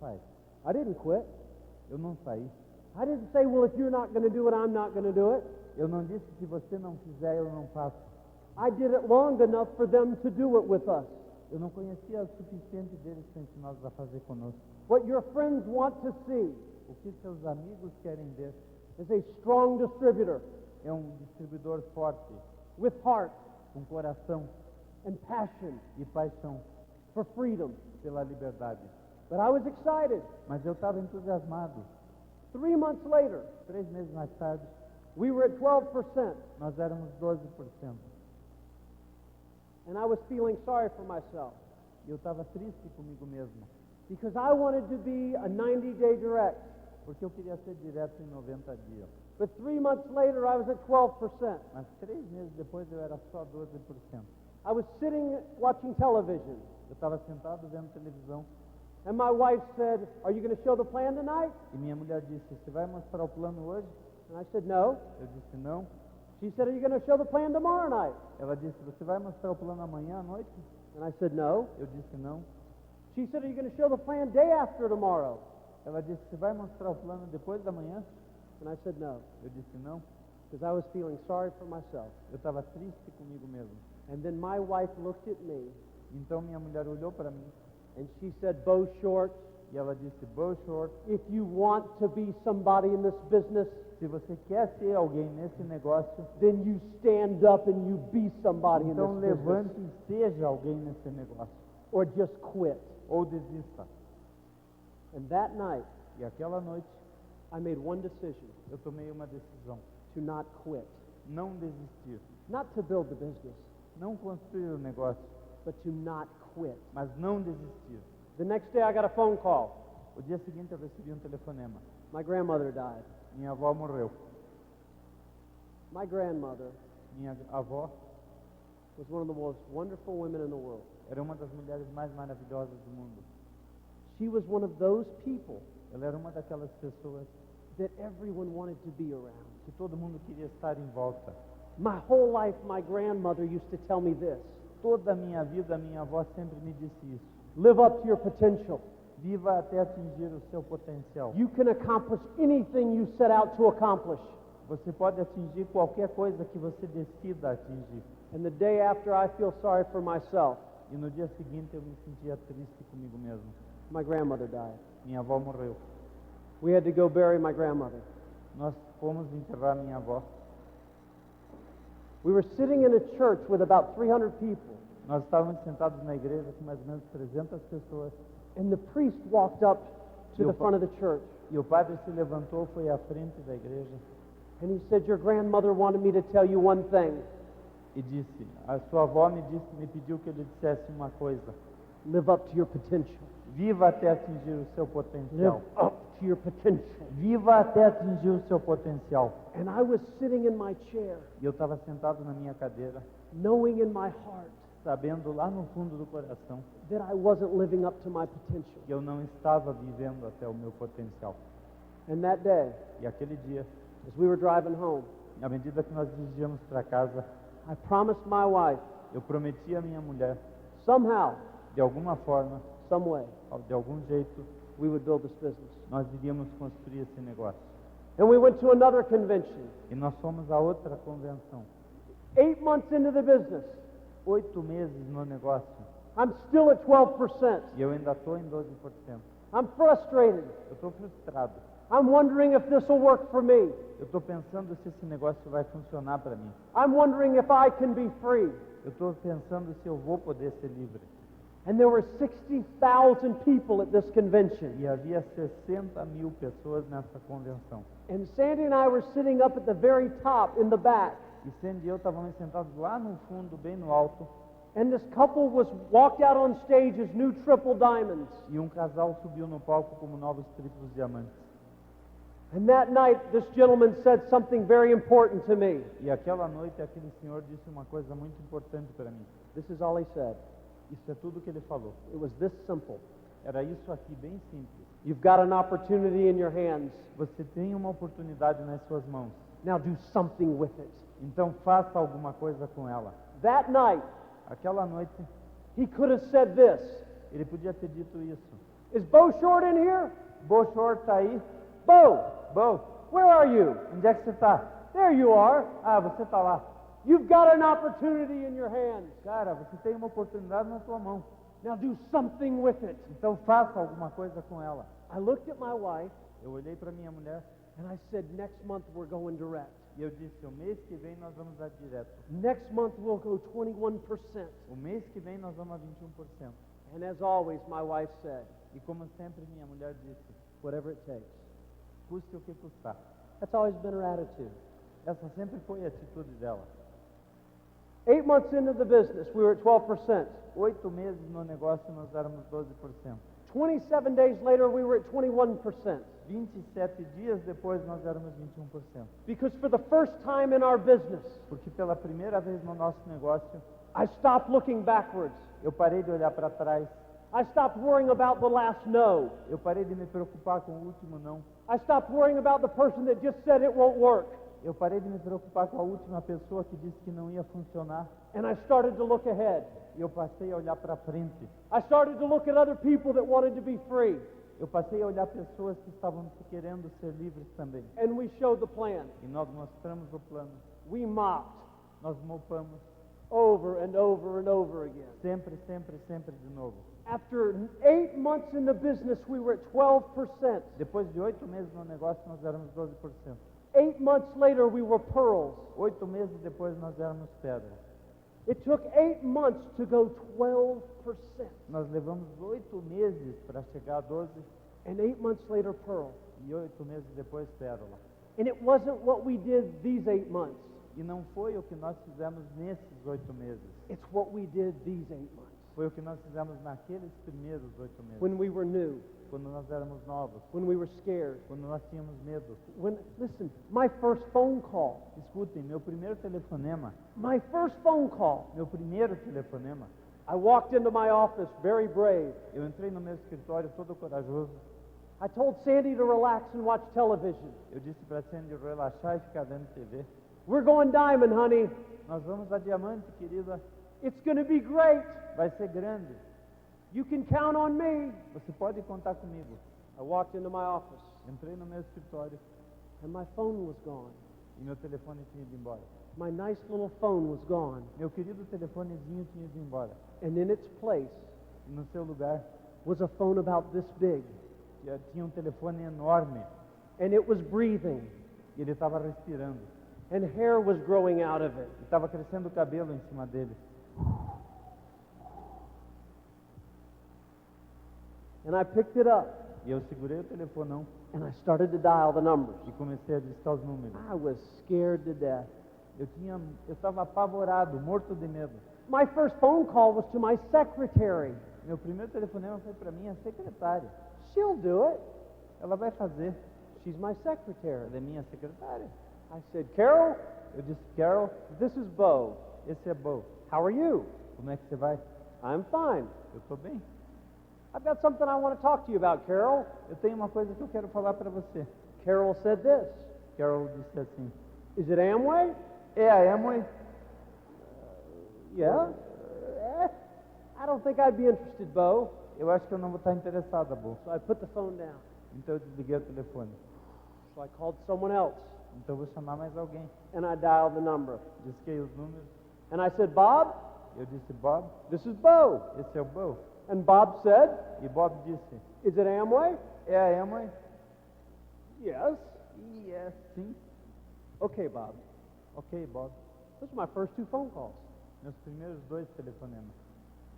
faz? I didn't quit. Eu não saí. I didn't say, well, if you're not going to do it, I'm not going to do it. Eu não disse, se você não fizer, eu não faço. I did it long enough for them to do it with us. Eu não conhecia o suficiente deles para ensiná-los a fazer conosco. What your friends want to see O que seus amigos querem ver is a strong distributor é um distribuidor forte, with heart com coração and passion e paixão for freedom. pela liberdade. But I was excited. Mas eu estava entusiasmado. 3 months later, 3 meses mais tarde, we were at 12%, nós éramos 12%. and I was feeling sorry for myself E eu estava triste comigo mesmo, because I wanted to be a 90-day direct. porque eu queria ser direto em 90 dias. But 3 months later, I was at 12%. Mas 3 meses depois eu era só 12%. I was sitting watching television, Eu estava sentado vendo televisão and my wife said, "Are you going to show the plan tonight?" e minha mulher disse, você vai mostrar o plano hoje? And I said, "No." Eu disse, não. She said, "Are you going to show the plan tomorrow night?" Ela disse, você vai mostrar o plano amanhã à noite? And I said, "No." Eu disse, não. She said, "Are you going to show the plan day after tomorrow?" Ela disse, você vai mostrar o plano depois da manhã? And I said, "No," Eu disse, não. because I was feeling sorry for myself. Eu estava triste comigo mesmo. And then my wife looked at me Então minha mulher olhou para mim and she said, "Bo Short, e ela disse, bow short, if you want to be somebody in this business, se você quer ser alguém nesse negócio, then you stand up and you be somebody in então this business, levante e seja alguém nesse negócio. or just quit." Ou desista. And that night, E aquela noite I made one decision: eu tomei uma decisão. to not quit. Não desistir. Not to build the business, Não construir o negócio, but to not quit. mas não desistir. The next day I got a phone call. O dia seguinte eu recebi um telefonema. My grandmother died. Minha avó morreu. My grandmother Minha avó was one of the most wonderful women in the world. era uma das mulheres mais maravilhosas do mundo. She was one of those people Ela era uma daquelas pessoas that everyone wanted to be around. que todo mundo queria estar em volta. My whole life, my grandmother used to tell me this: Toda a minha vida, minha avó sempre me disse isso. live up to your potential. Viva até atingir o seu potencial. You can accomplish anything you set out to accomplish. Você pode atingir qualquer coisa que você decida atingir. And the day after, I feel sorry for myself. E no dia seguinte eu me sentia triste comigo mesmo. My grandmother died. Minha avó morreu. We had to go bury my grandmother. Nós fomos enterrar minha avó. We were sitting in a church with about 300 people, Nós estávamos sentados na igreja com mais ou menos 300 pessoas. and the priest walked up to the front of the church, E o padre se levantou, foi à frente da igreja and he said, "Your grandmother wanted me to tell you one thing. e disse, a sua avó me pediu que eu lhe dissesse uma coisa. Live up to your potential. Viva até atingir o seu Live potencial. up to your potential." Viva até atingir o seu potencial. And I was sitting in my chair, E eu estava sentado na minha cadeira, knowing in my heart sabendo lá no fundo do coração that I wasn't living up to my potential. que eu não estava vivendo até o meu potencial. And that day, E aquele dia, as we were driving home, à medida que nós dirigíamos para casa, I promised my wife, eu prometi à minha mulher, somehow, de alguma forma, some way, de algum jeito, we would build this business. nós iríamos construir esse negócio. And we went to another convention. E nós fomos a outra convenção. 8 months into the business, 8 meses no negócio. I'm still at 12%. E eu ainda estou em 12%. I'm frustrated. Eu estou frustrado. I'm wondering if this will work for me. Eu estou pensando se esse negócio vai funcionar para mim. I'm wondering if I can be free. Eu estou pensando se eu vou poder ser livre. And there were 60,000 people at this convention. E havia 60.000 pessoas nessa convenção. And Sandy and I were sitting up at the very top in the back. E Sandy e eu estávamos sentados lá no fundo, bem no alto. And this couple was walked out on stage as new triple diamonds. E um casal subiu no palco como novos triplos diamantes. And that night, this gentleman said something very important to me. E aquela noite aquele senhor disse uma coisa muito importante para mim. This is all he said. Isso é tudo que ele falou. It was this simple: Era isso aqui, bem simples. you've got an opportunity in your hands. Você tem uma oportunidade nas suas mãos. Now do something with it. Então faça alguma coisa com ela. That night, Aquela noite, he could have said this: ele podia ter dito isso. Is Bo Short in here? Bo Short tá aí? Bo, Bo, where are you? onde é que você tá? There you are. Ah, você tá lá. You've got an opportunity in your hands. Cara, você tem uma oportunidade na tua mão. Now do something with it. Então faça alguma coisa com ela. I looked at my wife Eu olhei para minha mulher and I said, next month we're going direct. e eu disse, o mês que vem nós vamos dar direto. Next month we'll go 21%. O mês que vem nós vamos a 21%. And as always, my wife said, E como sempre minha mulher disse, whatever it takes. custe o que custar. That's always been her attitude. Essa sempre foi a atitude dela. 8 months into the business, we were at 12%. 8 meses no negócio nós éramos 12%. 27 days later, we were at 21%. 27 dias depois nós éramos 21%. Because for the first time in our business, Porque pela primeira vez no nosso negócio, I stopped looking backwards. eu parei de olhar para trás. I stopped worrying about the last no. Eu parei de me preocupar com o último não. I stopped worrying about the person that just said it won't work. Eu parei de me preocupar com a última pessoa que disse que não ia funcionar. And I started to look ahead. E eu passei a olhar para frente. I started to look at other people that wanted to be free. Eu passei a olhar pessoas que estavam querendo ser livres também. And we showed the plan. E nós mostramos o plano. We mocked Nós mopamos over and over and over again. sempre, sempre, sempre de novo. After 8 months in the business, we were at 12%. Depois de 8 meses no negócio, nós éramos 12%. 8 months later, we were pearls. 8 meses depois, nós éramos pedra. It took 8 months to go 12%. Nós levamos 8 meses para chegar a 12 And 8 months later, pearl. e 8 meses depois, pérola. And it wasn't what we did these 8 months. E não foi o que nós fizemos nesses 8 meses. It's what we did these 8 months. Foi o que nós fizemos naqueles primeiros 8 meses. When we were new, Quando nós éramos novos. when we were scared. Quando nós tínhamos medo. Listen, my first phone call, Escutem, meu primeiro telefonema. my first phone call, Meu primeiro telefonema. I walked into my office very brave. Eu entrei no meu escritório todo corajoso. I told Sandy to relax and watch television. Eu disse para a Sandy relaxar e ficar vendo TV. We're going diamond, honey. Nós vamos a diamante, querida. It's going to be great. Vai ser grande. You can count on me. Você pode contar comigo. I walked into my office Entrei no meu escritório and my phone was gone. e meu telefone tinha ido embora. My nice little phone was gone. Meu querido telefonezinho tinha ido embora. And in its place E no seu lugar was a phone about this big. tinha um telefone enorme. And it was breathing. E ele estava respirando. And hair was growing out of it. E estava crescendo cabelo em cima dele. And I picked it up E eu segurei o telefonão and I started to dial the numbers. e comecei a digitar os números. I was scared to death. Eu estava apavorado, morto de medo. My first phone call was to my secretary. Meu primeiro telefonema foi para minha secretária. She'll do it. Ela vai fazer. She's my secretary. Ela é minha secretária. I said, Carol, Eu disse, Carol, this is Bo. esse é Bo. How are you? Como é que você vai? I'm fine. Eu estou bem. I've got something I want to talk to you about, Carol. Eu tenho uma coisa que eu quero falar para você. Carol said this. Carol disse assim, Is it Amway? é a Amway? Yeah. I don't think I'd be interested, Bo. Eu acho que eu não vou estar interessada, Bo. So I put the phone down. Então eu desliguei o telefone. So I called someone else Então eu vou chamar mais alguém. and I dialed the number. Disquei os números. And I said, Bob, Eu disse, Bob, this is Bo. esse é o Bo. And Bob said, E Bob disse, is it Amway? é a Amway? Yes. E é sim. Okay, Bob. Ok, Bob. Those are my first 2 phone calls. Meus primeiros 2 telefonemas.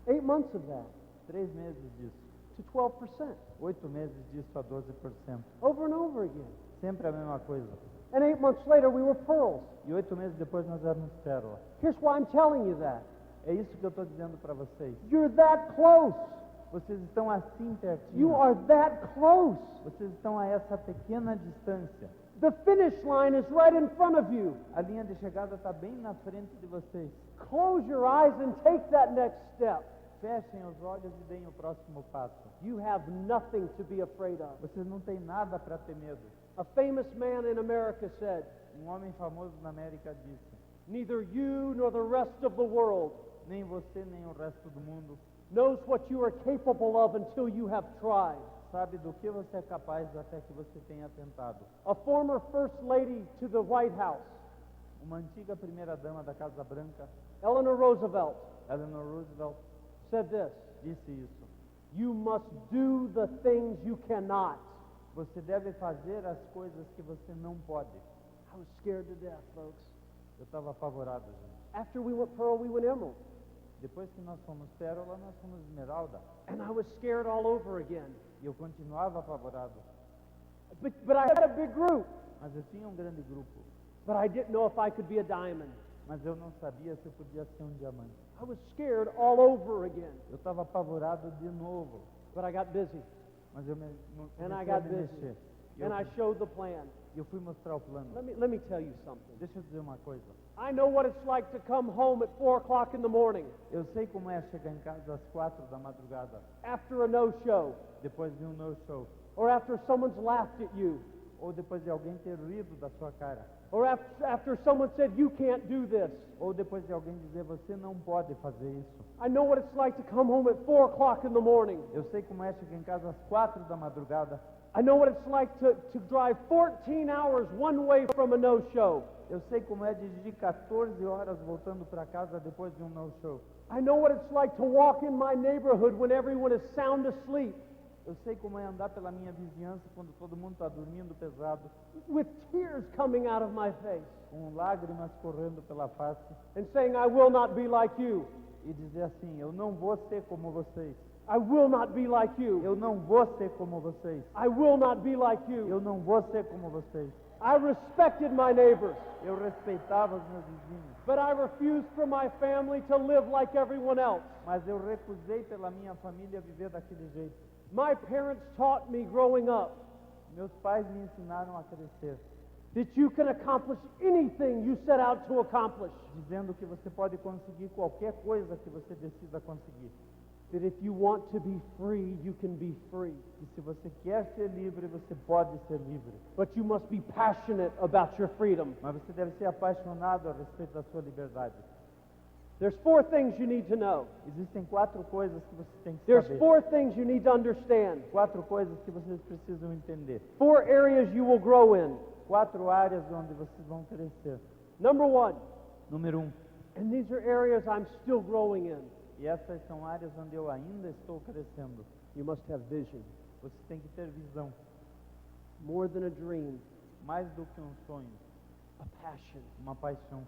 8 months of that 3 meses disso. to 12%. 8 meses disso a 12%. Over and over again. Sempre a mesma coisa. And 8 months later, we were pearls. E 8 meses depois nós éramos pérola. Here's why I'm telling you that. É isso que eu estou dizendo para vocês. You're that close. Vocês estão assim pertinho. You are that close. Vocês estão a essa pequena distância. The finish line is right in front of you. A linha de chegada está bem na frente de vocês. Close your eyes and take that next step. Fechem os olhos e deem o próximo passo. You have nothing to be afraid of. Vocês não têm nada para ter medo. A famous man in America said, Um homem famoso na América disse, neither you nor the rest of the world nem você nem o resto do mundo knows what you are capable of until you have tried. Sabe do que você é capaz até que você tenha tentado. A former First Lady to the White House, Uma antiga primeira-dama da Casa Branca, Eleanor Roosevelt, Eleanor Roosevelt, said this: disse isso. you must do the things you cannot. Você deve fazer as coisas que você não pode. I was scared to death, folks. Eu estava apavorado, gente. After we went Pearl, we went Emerald. Depois que nós fomos Pérola, nós fomos Esmeralda. And I was scared all over again. E eu continuava apavorado. But I had a big group. Mas eu tinha um grande grupo. But I didn't know if I could be a diamond. Mas eu não sabia se eu podia ser um diamante. I was scared all over again. Eu estava apavorado de novo. But I got busy. Mas eu And I comecei a got me busy. mexer. E And I showed the plan. eu fui mostrar o plano. Let me tell you something. Deixa eu dizer uma coisa. I know what it's like to come home at 4 o'clock in the morning Eu sei como é chegar em casa às 4 da madrugada, after a no-show, depois de um no-show, or after someone's laughed at you, ou depois de alguém ter rido da sua cara, or after someone said, you can't do this. ou depois de alguém dizer você não pode fazer isso. I know what it's like to come home at 4 o'clock in the morning. Eu sei como é chegar em casa às 4 da madrugada. I know what it's like to drive 14 hours one way from a no-show. Eu sei como é dirigir 14 horas voltando para casa depois de um no-show. I know what it's like to walk in my neighborhood when everyone is sound asleep, Eu sei como é andar pela minha vizinhança quando todo mundo está dormindo pesado, with tears coming out of my face, com lágrimas correndo pela face, and saying, I will not be like you. e dizer assim, eu não vou ser como vocês. I will not be like you. Eu não vou ser como vocês. I will not be like you. Eu não vou ser como vocês. I respected my neighbors, Eu respeitava os meus vizinhos, but I refused for my family to live like everyone else. mas eu recusei pela minha família viver daquele jeito. My parents taught me growing up Meus pais me ensinaram a crescer, that you can accomplish anything you set out to accomplish. dizendo que você pode conseguir qualquer coisa que você decida conseguir. That if you want to be free, you can be free. E se você quer ser livre, você pode ser livre. But you must be passionate about your freedom. Mas você deve ser apaixonado a respeito da sua liberdade. There's 4 things you need to know. Existem 4 coisas que você tem que There's saber. 4 things you need to understand. 4 coisas que vocês precisam entender. 4 areas you will grow in. 4 áreas onde vocês vão crescer. Number 1, Número 1. and these are areas I'm still growing in. E essas são áreas onde eu ainda estou crescendo. You must have vision. Você tem que ter visão. More than a dream, Mais do que um sonho. a passion. Uma paixão.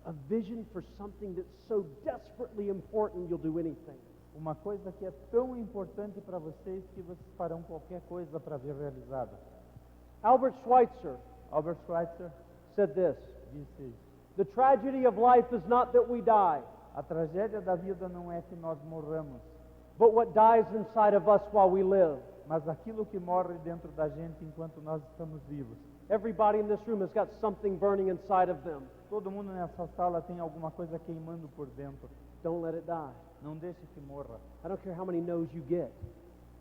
A vision for something that's so desperately important you'll do anything. Uma coisa que é tão importante para vocês que vocês farão qualquer coisa para ver realizada. Albert Schweitzer Albert Schweitzer said this: disse isso. the tragedy of life is not that we die, A tragédia da vida não é que nós morramos, but what dies inside of us while we live. mas aquilo que morre dentro da gente enquanto nós estamos vivos. Everybody in this room has got something burning inside of them. Todo mundo nessa sala tem alguma coisa queimando por dentro. Don't let it die. Não deixe que morra. I don't care how many no's you get.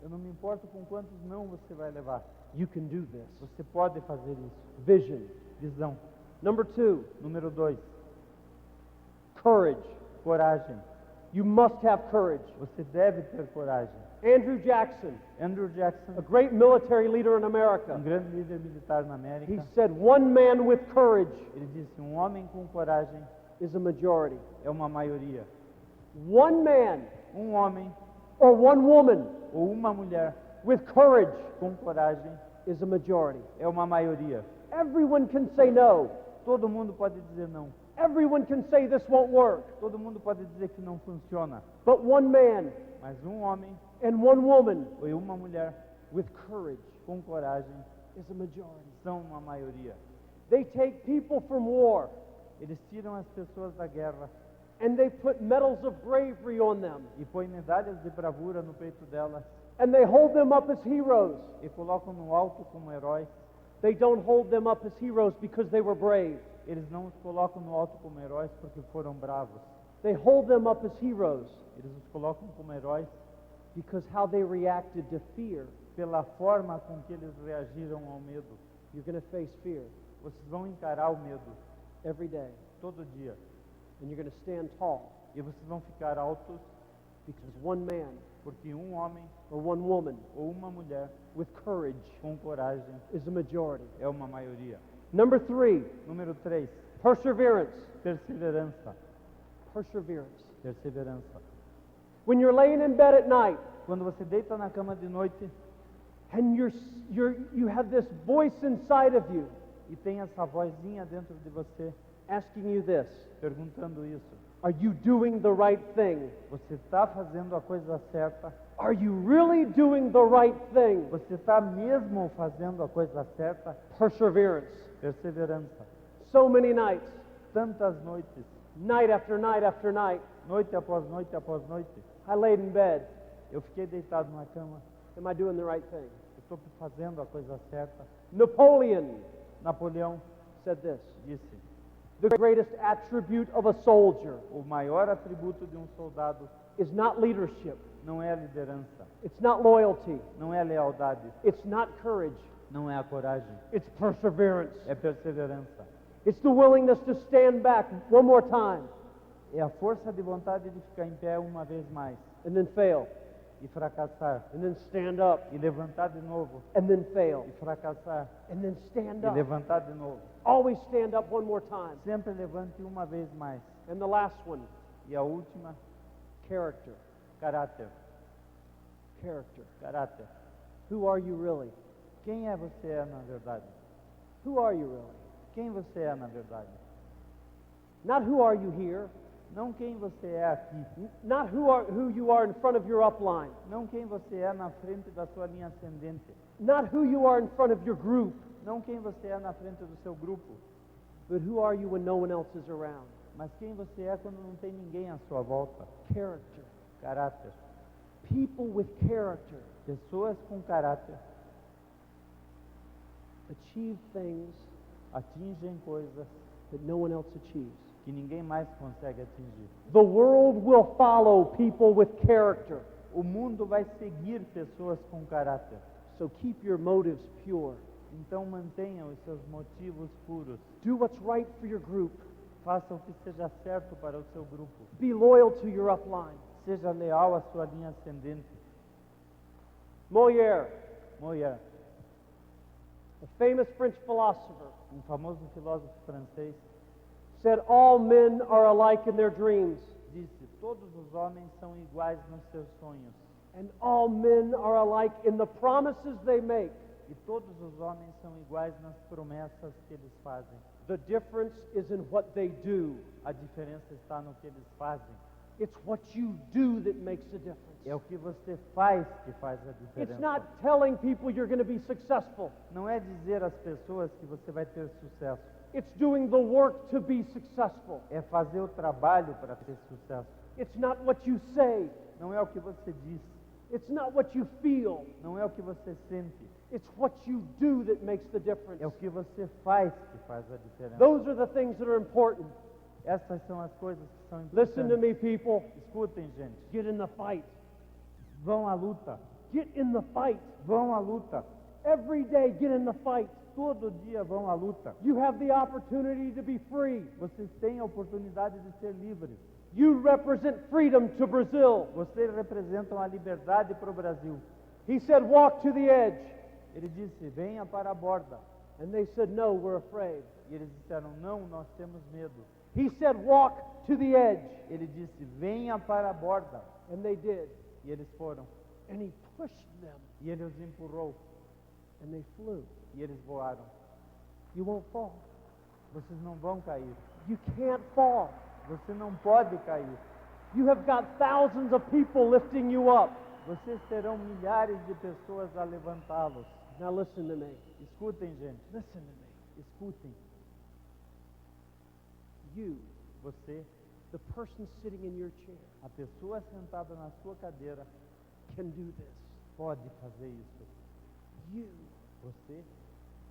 Eu não me importo com quantos não você vai levar. You can do this. Você pode fazer isso. Vision. Visão. Number 2, Número 2. courage. Coragem. You must have courage. Você deve ter coragem. Andrew Jackson, Andrew Jackson, a great military leader in America, grande líder militar na he América, said one man with courage ele disse, um homem com coragem is a majority. é uma maioria. One man Um homem or one woman ou uma mulher with courage com coragem is a majority. é uma maioria. Everyone can say no. Todo mundo pode dizer não. Everyone can say this won't work. Todo mundo pode dizer que não funciona. But one man Mas um homem and one woman ou uma mulher with courage com coragem is a majority. são uma maioria. They take people from war Eles tiram as pessoas da guerra and they put medals of bravery on them e põem medalhas de bravura no peito delas and they hold them up as heroes. e colocam no alto como heróis. They don't hold them up as heroes because they were brave. Eles não os colocam no alto como heróis porque foram bravos. They hold them up as heroes Eles os colocam como heróis because how they reacted to fear. pela forma com que eles reagiram ao medo. You're going to face fear Vocês vão encarar o medo every day, todo dia. and you're going to stand tall E vocês vão ficar altos Because one man Porque um homem or one woman ou uma mulher with courage com coragem is a majority. é uma maioria. Number 3, Número 3, perseverance. perseverança. Perseverance. Perseverança. When you're laying in bed at night Quando você deita na cama de noite and you have this voice inside of you e tem essa vozinha dentro de você asking you this, perguntando isso, are you doing the right thing? você está fazendo a coisa certa? Are you really doing the right thing? Você está mesmo fazendo a coisa certa? Perseverance. Perseverança. So many nights, Tantas noites, night after night after night, noite após noite após noite, I laid in bed. eu fiquei deitado na cama. Am I doing the right thing? Eu estou fazendo a coisa certa. Napoleon Napoleão said this, disse: the greatest attribute of a soldier o maior atributo de um soldado is not leadership, não é a liderança, it's not loyalty, não é a lealdade, it's not courage, não é a coragem, it's perseverance. é perseverança. It's the willingness to stand back one more time É a força de vontade de ficar em pé uma vez mais and then fail, e fracassar, and then stand up e levantar de novo, and then fail, e fracassar, and then stand e up. levantar de novo. Always stand up one more time. Sempre levante uma vez mais. And the last one, E a última, character. caráter. Character. Caráter. Who are you really? Quem é você na verdade? Who are you really? Quem você é na verdade? Not who are you here, Não quem você é aqui. not who you are in front of your upline, Não quem você é na frente da sua linha ascendente. not who you are in front of your group, Não quem você é na frente do seu grupo. but who are you when no one else is around? Mas quem você é quando não tem ninguém à sua volta. Character. Caráter. People with character Pessoas com caráter achieve things atingem coisas that no one else achieves. que ninguém mais consegue atingir. The world will follow people with character. O mundo vai seguir pessoas com caráter. So keep your motives pure. Então mantenha os seus motivos puros. Do what's right for your group. Faça o que seja certo para o seu grupo. Be loyal to your upline. Seja leal à sua linha ascendente. Molière, Molière, a famous French philosopher, famoso filósofo francês, said all men are alike in their dreams, disse: todos os homens são iguais nos seus sonhos. and all men are alike in the promises they make. E todos os homens são iguais nas promessas que eles fazem. The difference is in what they do. A diferença está no que eles fazem. It's what you do that makes a difference. É o que você faz que faz a diferença. It's not telling people you're going to be successful. Não é dizer às pessoas que você vai ter sucesso. It's doing the work to be successful. É fazer o trabalho para ter sucesso. It's not what you say. Não é o que você diz. It's not what you feel. Não é o que você sente. It's what you do that makes the difference. É o que você faz que faz a diferença. Those are the things that are important. Essas são as coisas que são Listen to importantes. me, people. Escutem, gente. Get in the fight. Vão à luta. Get in the fight. Vão à luta. Every day, get in the fight. Todo dia vão à luta. You have the opportunity to be free. Vocês têm a oportunidade de ser livres. You represent freedom to Brazil. Vocês representam a liberdade para o Brasil. He said, walk to the edge. Ele disse: venha para a borda. And they said, no, we're afraid. E eles disseram: não, nós temos medo. He said, walk to the edge. Ele disse: venha para a borda. And they did. E eles foram. And he pushed them. E ele os empurrou. And they flew. E eles voaram. You won't fall. Vocês não vão cair. You can't fall. Você não pode cair. You have got thousands of people lifting you up. Vocês terão milhares de pessoas a levantá-los. Now listen to me. Escutem, gente. Listen to me. Escutem. You, Você, the person sitting in your chair, a pessoa sentada na sua cadeira, can do this. pode fazer isso. You Você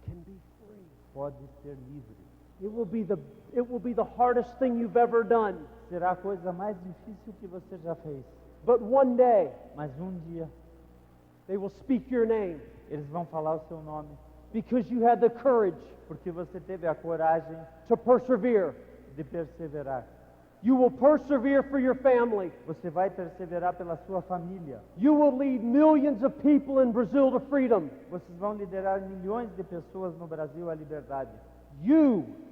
can be free. pode ser livre. It will be the hardest thing you've ever done. Será a coisa mais difícil que você já fez. But one day, Mas um dia, they will speak your name eles vão falar o seu nome. because you had the courage Porque você teve a coragem to persevere. de perseverar. You will persevere for your family. Você vai perseverar pela sua família. You will lead millions of people in Brazil to freedom. Vocês vão liderar milhões de pessoas no Brasil à liberdade.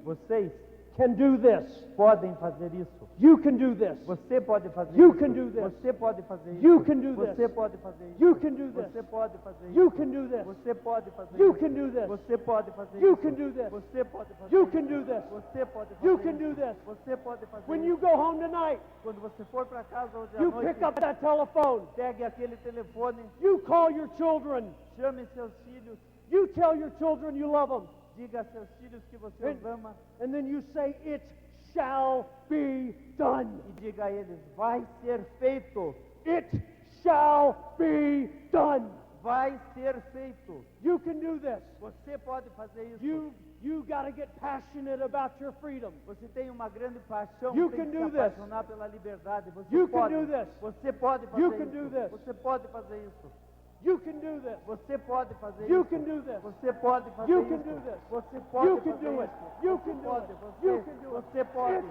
Vocês can do this. Podem fazer isso. You can do this. Você pode fazer You isso. can do this. Você pode fazer isso. You can do this. Você pode fazer isso. You can do this. Você pode fazer isso. You can do this. Você pode fazer You isso. can do this. Você pode fazer You isso. can do this. Você pode fazer You isso. can do this. Você pode fazer You isso. can do this. Você pode fazer When isso. you go home tonight, Quando você for para casa hoje à you noite, pick up that telephone. pegue aquele telefone, You call your children. chame seus filhos, You tell your children you love them. diga a seus filhos que você os ama And then you say, it shall be done. e diga a eles, vai ser feito. It shall be done. Vai ser feito. You can do this. Você pode fazer isso. You got to get passionate about your freedom. Você tem uma grande paixão, You tem can que do se this. apaixonar pela liberdade. Você You can pode. do this. Você pode fazer You can isso. do this. Você pode fazer isso. You can do this. Você pode fazer You isso. can do this. Você pode fazer You isso. can do this. Você pode You can fazer do it. isso. You Você can do pode. it. Você, You can do it. você pode. It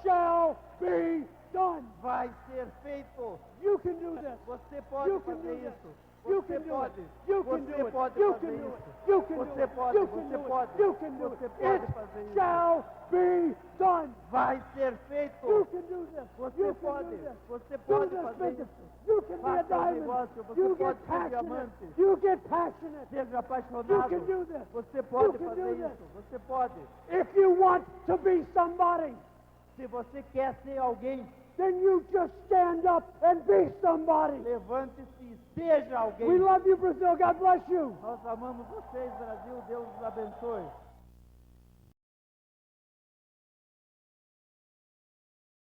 shall be done. Vai ser feito. You can do this. Você pode You can fazer do this. isso. You Você can do pode. it. You can Você do it. pode You fazer can do isso. it. You can do Você it. pode. You can Você do it. pode. You can do Você it. pode It fazer isso. shall be done. Vai ser feito. You can do this. Você You can pode. do this. Você Do pode this fazer business. isso. You can be a Faça um diamond. negócio. Você You pode get ser passionate. diamante. You get passionate. Seja You apaixonado. can do this. Você pode You can fazer do this. isso. Você pode. If you want to be somebody, Se você quer ser alguém, then you just stand up and be somebody. levante-se e seja alguém. We love you, Brazil. God bless you. Nós amamos vocês, Brasil. Deus os abençoe.